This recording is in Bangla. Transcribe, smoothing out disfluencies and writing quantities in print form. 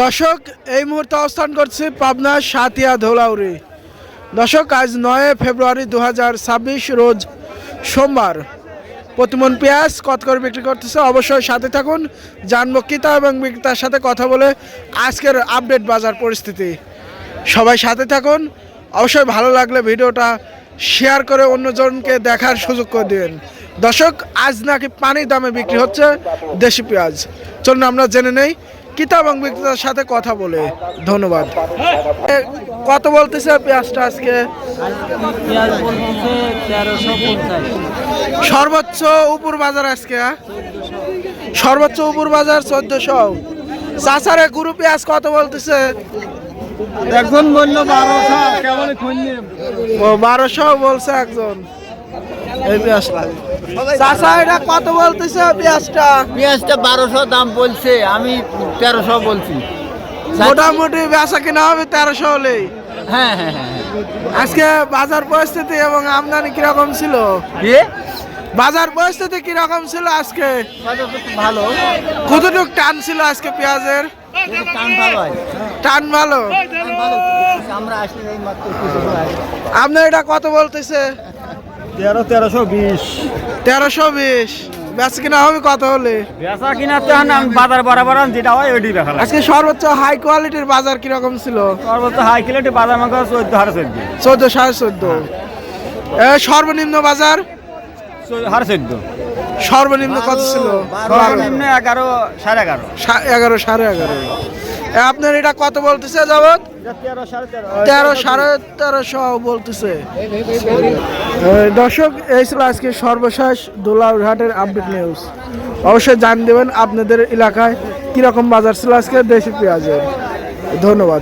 দর্শক এই মুহূর্তে অবস্থান করছি পাবনা সাতিয়া ধৌলাউড়ি। দর্শক আজ 9 ফেব্রুয়ারি 2026 রোজ সোমবার। প্রতিমন পেঁয়াজ কত করে বিক্রি করতেছে অবশ্যই সাথে থাকুন, জানবো ক্রেতা এবং বিক্রেতার সাথে কথা বলে আজকের আপডেট বাজার পরিস্থিতি। সবাই সাথে থাকুন, অবশ্যই ভালো লাগলে ভিডিওটা শেয়ার করে অন্যজনকে দেখার সুযোগ করে দিবেন। দর্শক আজ নাকি পানির দামে বিক্রি হচ্ছে দেশি পেঁয়াজ। চলুন আমরা জেনে নেই ক্রেতা এবং বিক্রেতার সাথে কথা বলে। ধন্যবাদ। কত বলতেছে পেঁয়াজটা আজকে? সর্বোচ্চ উপর বাজার আজকে, সর্বোচ্চ উপর বাজার 1400। চাচারে গুরু পেঁয়াজ কত বলতেছে? একজন বললো 1200। কেমন 1200 বলছে একজন। এই পেঁয়াজটা চাচা এটা কত বলতেছে পেঁয়াজটা? পেঁয়াজটা 1200 দাম বলছে, আমি 1300 বলছি। মোটামুটি বেচা কিনা হবে 1300 হলেই। হ্যাঁ হ্যাঁ হ্যাঁ। আজকে বাজার পরিস্থিতি এবং আমদানি কিরকম ছিল? বাজার পরিস্থিতি কিরকম ছিল আজকে? ভালো। কতটুক টান ছিল আজকে পেঁয়াজের? টান ভালো। টান ভালো। আমরা আসলে এই মাত্র আপনার এটা কত বলতেছে? 1320। 1320 বেচা কিনা হবে কত হলে? বেচা কিনা তো আমি বাজার বরাবর যেটা হয় ওইটাই দেখা লাগে। আজকে সর্বোচ্চ হাই কোয়ালিটির বাজার কিরকম ছিল? সর্বোচ্চ হাই কোয়ালিটি বাজার মাংস 14 14 14.5। সর্বনিম্ন বাজার 14 সর্বনিম্ন কত ছিল? সর্বনিম্ন 11 11.5। 11 11.5। আপনার এটা কত বলতেছে যাবত? 13 13.5 বলতেছে। দর্শক এই ছিল আজকে সর্বশেষ ধৌলাউড়ি হাটের আপডেট নিউজ। অবশ্যই জানিয়ে দেবেন আপনাদের এলাকায় কিরকম বাজার ছিল আজকে দেশি পেঁয়াজের। ধন্যবাদ।